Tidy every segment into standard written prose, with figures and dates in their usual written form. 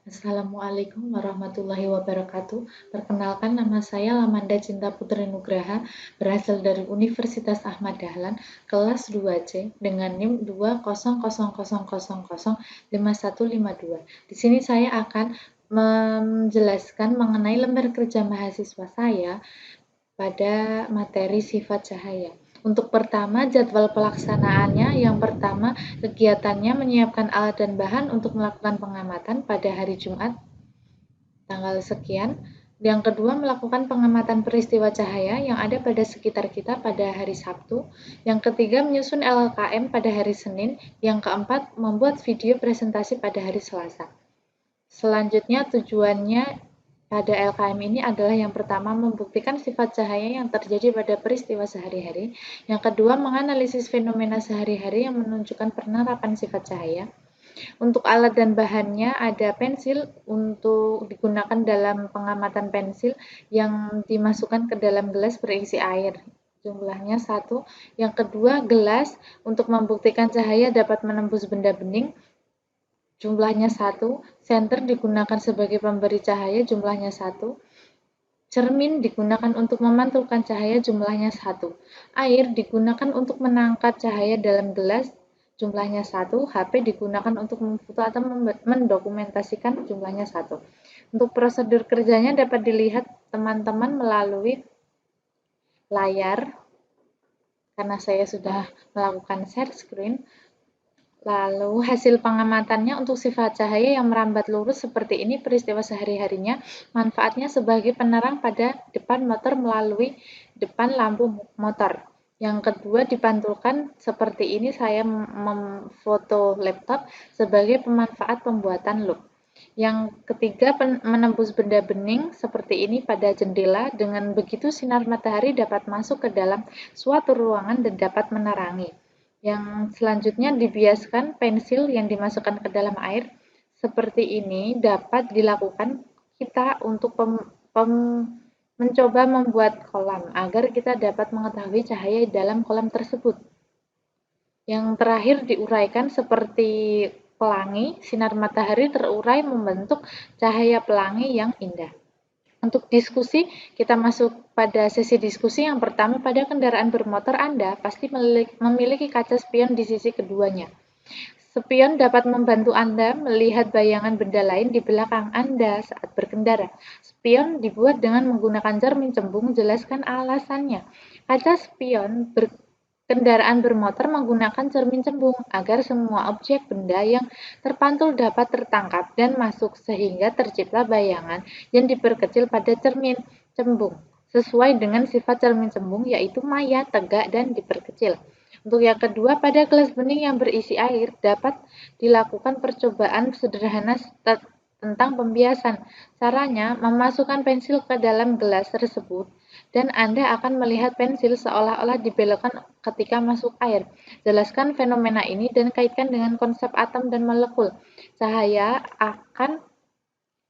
Assalamualaikum warahmatullahi wabarakatuh. Perkenalkan, nama saya Lamanda Cinta Putri Nugraha, berasal dari Universitas Ahmad Dahlan, kelas 2C dengan NIM 200005152. Di sini saya akan menjelaskan mengenai lembar kerja mahasiswa saya pada materi sifat cahaya. Untuk pertama, jadwal pelaksanaannya. Yang pertama, kegiatannya menyiapkan alat dan bahan untuk melakukan pengamatan pada hari Jumat tanggal sekian. Yang kedua, melakukan pengamatan peristiwa cahaya yang ada pada sekitar kita pada hari Sabtu. Yang ketiga, menyusun LKM pada hari Senin. Yang keempat, membuat video presentasi pada hari Selasa. Selanjutnya, tujuannya pada LKM ini adalah yang pertama, membuktikan sifat cahaya yang terjadi pada peristiwa sehari-hari. Yang kedua, menganalisis fenomena sehari-hari yang menunjukkan penerapan sifat cahaya. Untuk alat dan bahannya ada pensil untuk digunakan dalam pengamatan pensil yang dimasukkan ke dalam gelas berisi air. Jumlahnya 1. Yang kedua, gelas untuk membuktikan cahaya dapat menembus benda bening. Jumlahnya 1. Senter digunakan sebagai pemberi cahaya. Jumlahnya 1. Cermin digunakan untuk memantulkan cahaya. Jumlahnya 1. Air digunakan untuk menangkap cahaya dalam gelas. Jumlahnya 1. HP digunakan untuk memfoto atau mendokumentasikan. Jumlahnya 1. Untuk prosedur kerjanya dapat dilihat teman-teman melalui layar karena saya sudah melakukan share screen. Lalu hasil pengamatannya untuk sifat cahaya yang merambat lurus seperti ini peristiwa sehari-harinya, manfaatnya sebagai penerang pada depan motor melalui depan lampu motor. Yang kedua, dipantulkan seperti ini, saya memfoto laptop sebagai pemanfaat pembuatan loop. Yang ketiga, menembus benda bening seperti ini pada jendela. Dengan begitu sinar matahari dapat masuk ke dalam suatu ruangan dan dapat menerangi. Yang selanjutnya, dibiaskan pensil yang dimasukkan ke dalam air seperti ini dapat dilakukan kita untuk mencoba membuat kolam agar kita dapat mengetahui cahaya di dalam kolam tersebut. Yang terakhir, diuraikan seperti pelangi, sinar matahari terurai membentuk cahaya pelangi yang indah. Untuk diskusi, kita masuk pada sesi diskusi yang pertama. Pada kendaraan bermotor Anda pasti memiliki kaca spion di sisi keduanya. Spion dapat membantu Anda melihat bayangan benda lain di belakang Anda saat berkendara. Spion dibuat dengan menggunakan cermin cembung. Jelaskan alasannya. Kaca spion kendaraan bermotor menggunakan cermin cembung agar semua objek benda yang terpantul dapat tertangkap dan masuk sehingga tercipta bayangan yang diperkecil pada cermin cembung sesuai dengan sifat cermin cembung yaitu maya, tegak, dan diperkecil. Untuk yang kedua, pada gelas bening yang berisi air dapat dilakukan percobaan sederhana tentang pembiasan. Caranya, memasukkan pensil ke dalam gelas tersebut dan Anda akan melihat pensil seolah-olah dibelokkan ketika masuk air. Jelaskan fenomena ini dan kaitkan dengan konsep atom dan molekul. Cahaya akan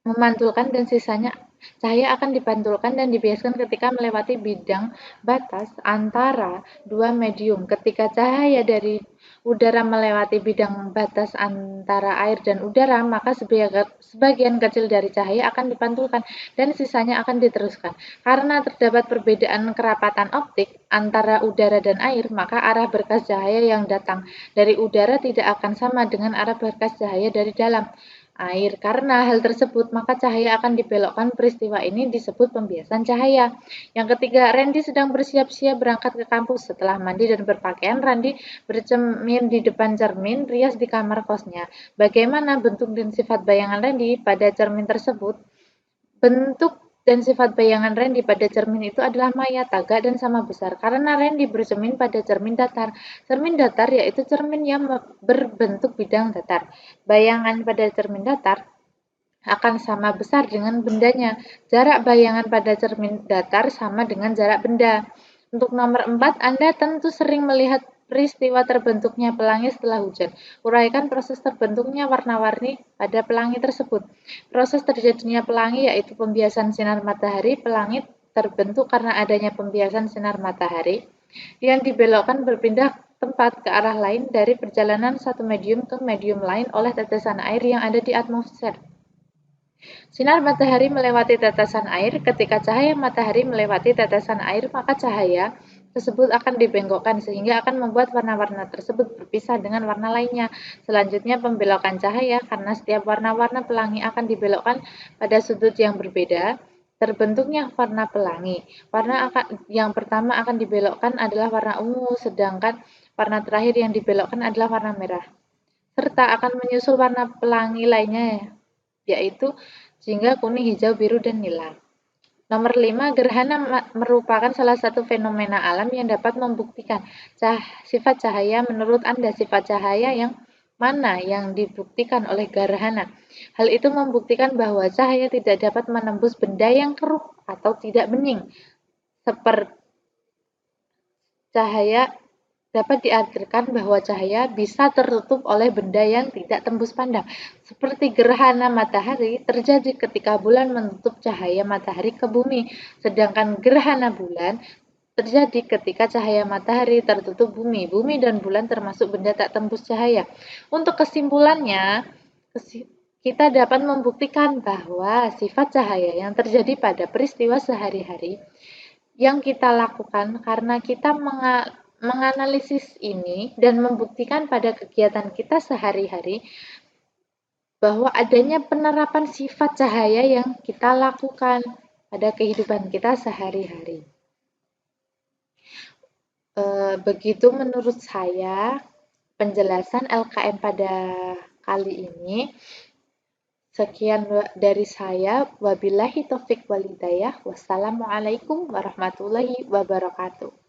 memantulkan dan sisanya cahaya akan dipantulkan dan dibiaskan ketika melewati bidang batas antara dua medium. Ketika cahaya dari udara melewati bidang batas antara air dan udara, maka sebagian kecil dari cahaya akan dipantulkan dan sisanya akan diteruskan. Karena terdapat perbedaan kerapatan optik antara udara dan air, maka arah berkas cahaya yang datang dari udara tidak akan sama dengan arah berkas cahaya dari dalam air. Karena hal tersebut, maka cahaya akan dibelokkan. Peristiwa ini disebut pembiasan cahaya. Yang ketiga, Randy sedang bersiap-siap berangkat ke kampus. Setelah mandi dan berpakaian, Randy bercermin di depan cermin rias di kamar kosnya. Bagaimana bentuk dan sifat bayangan Randy pada cermin tersebut? Bentuk dan sifat bayangan Randy pada cermin itu adalah maya, tagak, dan sama besar. Karena Randy bercermin pada cermin datar. Cermin datar yaitu cermin yang berbentuk bidang datar. Bayangan pada cermin datar akan sama besar dengan bendanya. Jarak bayangan pada cermin datar sama dengan jarak benda. Untuk nomor 4, Anda tentu sering melihat peristiwa terbentuknya pelangi setelah hujan. Uraikan proses terbentuknya warna-warni pada pelangi tersebut. Proses terjadinya pelangi yaitu pembiasan sinar matahari. Pelangi terbentuk karena adanya pembiasan sinar matahari yang dibelokkan berpindah tempat ke arah lain dari perjalanan satu medium ke medium lain oleh tetesan air yang ada di atmosfer. Sinar matahari melewati tetesan air. Ketika cahaya matahari melewati tetesan air, maka cahaya tersebut akan dibengkokkan sehingga akan membuat warna-warna tersebut berpisah dengan warna lainnya. Selanjutnya pembelokan cahaya, karena setiap warna-warna pelangi akan dibelokkan pada sudut yang berbeda. Terbentuknya warna pelangi. Warna yang pertama akan dibelokkan adalah warna ungu, sedangkan warna terakhir yang dibelokkan adalah warna merah. Serta akan menyusul warna pelangi lainnya, yaitu jingga, kuning, hijau, biru, dan nila. Nomor 5, gerhana merupakan salah satu fenomena alam yang dapat membuktikan sifat cahaya. Menurut Anda, sifat cahaya yang mana yang dibuktikan oleh gerhana? Hal itu membuktikan bahwa cahaya tidak dapat menembus benda yang keruh atau tidak bening. Seperti cahaya dapat diartikan bahwa cahaya bisa tertutup oleh benda yang tidak tembus pandang. Seperti gerhana matahari terjadi ketika bulan menutup cahaya matahari ke bumi, sedangkan gerhana bulan terjadi ketika cahaya matahari tertutup bumi. Bumi dan bulan termasuk benda tak tembus cahaya. Untuk kesimpulannya, kita dapat membuktikan bahwa sifat cahaya yang terjadi pada peristiwa sehari-hari yang kita lakukan karena kita menganalisis ini dan membuktikan pada kegiatan kita sehari-hari bahwa adanya penerapan sifat cahaya yang kita lakukan pada kehidupan kita sehari-hari. Begitu menurut saya penjelasan LKM pada kali ini. Sekian dari saya. Wabillahi taufik wal hidayah. Wassalamualaikum warahmatullahi wabarakatuh.